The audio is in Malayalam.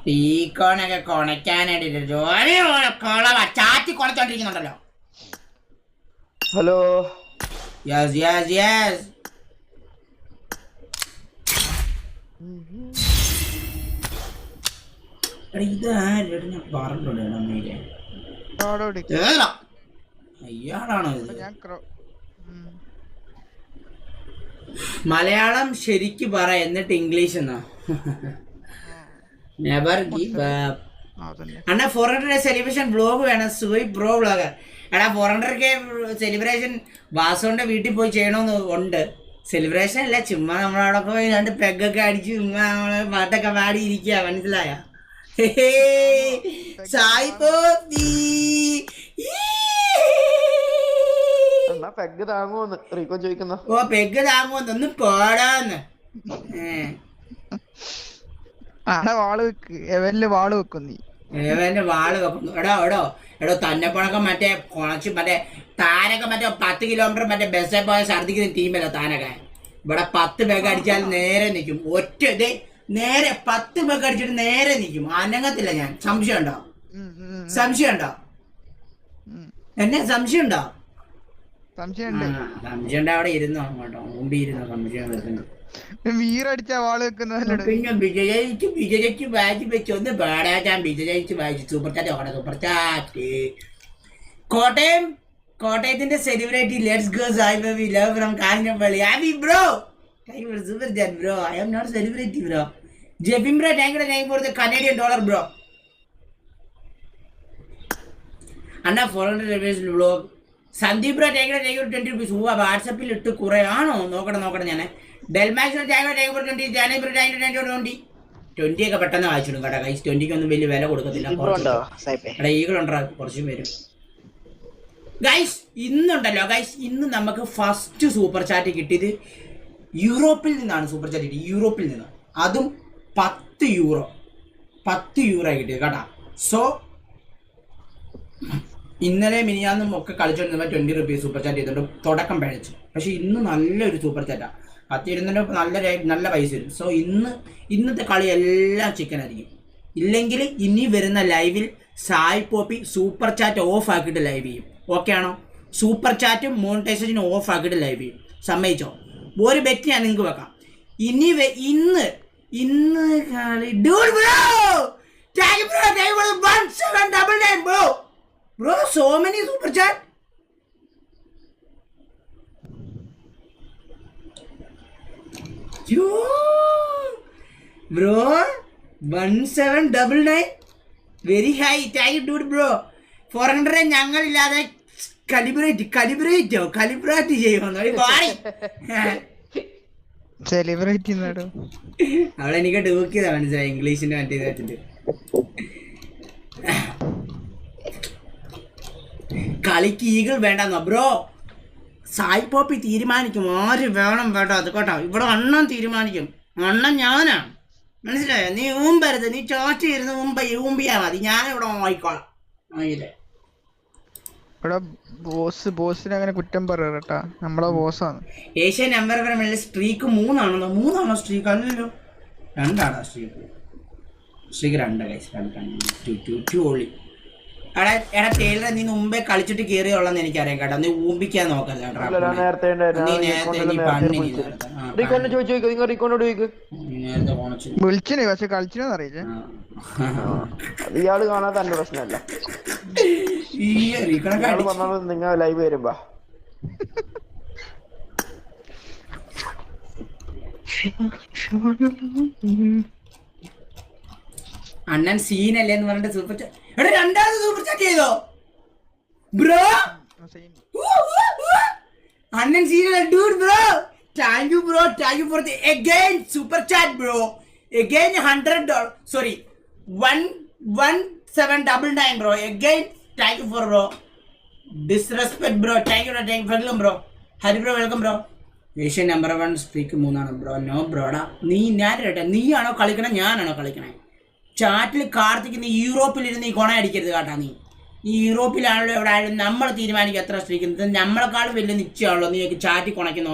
ടീക്കോണൊക്കെ കൊണക്കാനായിട്ട് ചാറ്റി കൊണച്ചോണ്ടിരിക്കുന്നുണ്ടല്ലോ. ഹലോ. Yes yes yes. ഇത് ആരും ഞാൻ പറഞ്ഞിട്ടുണ്ട്. അയ്യാളാണോ ഇത്? മലയാളം ശരിക്ക് പറ, എന്നിട്ട് ഇംഗ്ലീഷ് എന്നാ. Never give up. അണ്ണാ 400 സെലിബ്രേഷൻ വ്ലോഗ് വേണം. Sukhi pro vlogger. എടാ 400K സെലിബ്രേഷൻ വാസുവിന്റെ വീട്ടിൽ പോയി ചെയ്യണമെന്ന് ഉണ്ട്. സെലിബ്രേഷൻ അല്ല, ചുമ്മാ നമ്മളവിടെ പോയി 2 പെഗൊക്കെ അടിച്ച് ചുമ്മാ നമ്മള് പാട്ടൊക്കെ പാടിയിരിക്കുക. മനസ്സിലായ? പെഗ് താങ്ങുമെന്ന് റീക്കോ ചോദിക്കുന്നു. ഓ പെഗ് താങ്ങുമെന്ന് ഒന്ന് പോടാന്ന്. വാള് വെക്കും. നീ ഏവന്റെ വാള് വെക്കുന്നു. എടോ തന്നെപ്പോഴൊക്കെ മറ്റേ കുറച്ച് മറ്റേ താനൊക്കെ മറ്റേ 10 കിലോമീറ്റർ മറ്റേ ബസ്സിൽ പോയ ഛർദിക്കുന്ന ടീമല്ല താനൊക്കെ. ഇവിടെ 10 പെഗ് അടിച്ചാൽ നേരെ നിൽക്കും. ഒറ്റ ഇതേ നേരെ 10 പെഗ് അടിച്ചിട്ട് നേരെ നിൽക്കും. അനങ്ങത്തില്ല ഞാൻ. സംശയം ഉണ്ടോ? എന്നെ സംശയം ഉണ്ടോ? സംശയം അവിടെ ഇരുന്നോ അങ്ങോട്ടോ മുമ്പ് ഇരുന്നോ. സംശയം വെക്കുന്നു. വീറടിച്ച വാള് വെക്കുന്ന പിന്നെ വിജയിക്ക് വായിച്ച് വെച്ച് ഒന്ന് പാടാൻ. വിജയിച്ച് വായിച്ചു. Super chat super chat. കോട്ടയത്തിന്റെ celebrity let's go Sai we love from Kanjappally. Happy bro. Super chat bro. I am not celebrity bro. Jebin bro thank for the Canadian dollar bro. അണ്ണാ 400 vlog. Sandeep bro thank you 20 rupees. വാട്സപ്പിൽ ഇട്ട് കുറെ ആണോ? നോക്കട്ടെ ഞാൻ. ഡെൽമാക്സ് 20 ഒക്കെ പെട്ടെന്ന് വായിച്ചിടും കേട്ടോ ഗൈസ്. 20 ഒന്നും വലിയ വില കൊടുക്കത്തില്ല. ഈകളുണ്ടാ കുറച്ചും പേരും ഗൈസ്. ഇന്നുണ്ടല്ലോ ഗൈസ്, ഇന്ന് നമുക്ക് ഫസ്റ്റ് സൂപ്പർ ചാറ്റ് കിട്ടിയത് യൂറോപ്പിൽ നിന്നാണ്. സൂപ്പർ ചാറ്റ് കിട്ടിയത് യൂറോപ്പിൽ നിന്ന്. അതും 10 യൂറോ കിട്ടിയത് കേട്ടാ. സോ ഇന്നലെ മിനിയാന്നും ഒക്കെ കളിച്ചോണ്ടിരുന്ന 20 rupees സൂപ്പർ ചാറ്റ് ചെയ്തിട്ട് തുടക്കം പഴച്ചു. പക്ഷെ ഇന്ന് നല്ലൊരു സൂപ്പർ ചാറ്റാ. 10 നല്ല പൈസ വരും. സോ ഇന്നത്തെ കളി എല്ലാം ചിക്കൻ ആയിരിക്കും. ഇല്ലെങ്കിൽ ഇനി വരുന്ന ലൈവിൽ Sai Poppy super chat off ആക്കിയിട്ട് ലൈവ് ചെയ്യും. ഓക്കെ ആണോ? സൂപ്പർ ചാറ്റും മോണിറ്റൈസേഷനും ഓഫ് ആക്കിയിട്ട് ലൈവ് ചെയ്യും. സമ്മതിച്ചോ? ഒരു ബെറ്റ് ഞാൻ നിങ്ങൾക്ക് വെക്കാം. ഇന്ന് കളി dude bro. Thank you bro. 1799 bro. Bro so many super chat. Bro 1799 very high. Thank you dude bro. 400 ഞങ്ങളില്ലാതെ കലിബ്രേറ്റ് ചെയ്യുമെന്നോ സെലിബ്രേറ്റ് അവളെനിക്ക് ഡൂക്കിയതാ. മനസ്സിലായി? ഇംഗ്ലീഷിന്റെ മറ്റേ ഇതായിട്ടുണ്ട്. കളിക്ക് ഈഗിൾ വേണ്ടെന്നോ ബ്രോ? സായി പോപ്പി തീരുമാനിക്കും ആര് വേണം വേണ്ട. അത് കേട്ടോ, ഇവിടെ അണ്ണൻ തീരുമാനിക്കും. അണ്ണൻ ഞാനാ. മനസ്സിലായോ? നീ ഊമ്പരുത്. നീ ചോച്ച ഇരുന്ന് ഊമ്പിയാ മതി. ഞാനിവിടെ വായിക്കോളാം. ബോസിനെ അങ്ങനെ കുറ്റം പറയട്ടാ. നമ്മളെ ബോസാണ്. Asia number streak 3 streak? അല്ലല്ലോ 2 സ്ട്രീക്ക്. 2 ഗൈസ്. 2 ഓളി. എടാ ടേലറെ, നീ മുമ്പേ കളിച്ചിട്ട് കയറിയുള്ളന്ന് എനിക്കറിയാം കേട്ടോ. നീ ഊമ്പിക്കാൻ നോക്കല്ലേ. വിളിച്ചിന് പക്ഷെ കളിച്ചിനെന്ന് അറിയില്ലേ. ഇയാള് കാണാത്ത എന്റെ പ്രശ്നമല്ല. നിങ്ങൾ ലൈവ് വരുമ്പോ അണ്ണൻ സീനല്ലേ എന്ന് പറഞ്ഞിട്ട് സൂപ്പർ ചാറ്റ്. എടാ 2ാമത് സൂപ്പർ ചാറ്റ് ചെയ്തോ ബ്രോ? അണ്ണൻ സീനല്ലേ dude bro. Thank you bro. Thank you for the again super chat bro. Again $100. Sorry 1799 bro. Again thank you for bro. Disrespect bro. Thank you welcome bro. Hari bro welcome bro. Asian number 1 streak 3 bro. No ബ്രോടാ. നീയാണോ കളിക്കണേ ഞാനാണോ കളിക്കണേ? ചാറ്റിൽ കാർത്തിക് നീ യൂറോപ്പിലിരുന്ന് ഈ കൊണ അടിക്കരുത് കേട്ടാ. നീ യൂറോപ്പിലാണല്ലോ എവിടെ ആയാലും നമ്മൾ തീരുമാനിക്കും എത്ര സ്ട്രീക്കുന്നത്. നമ്മളെക്കാളും വലിയ നിശ്ചയമാണല്ലോ നീ ചാറ്റിൽ കൊണയ്ക്കുന്നോ.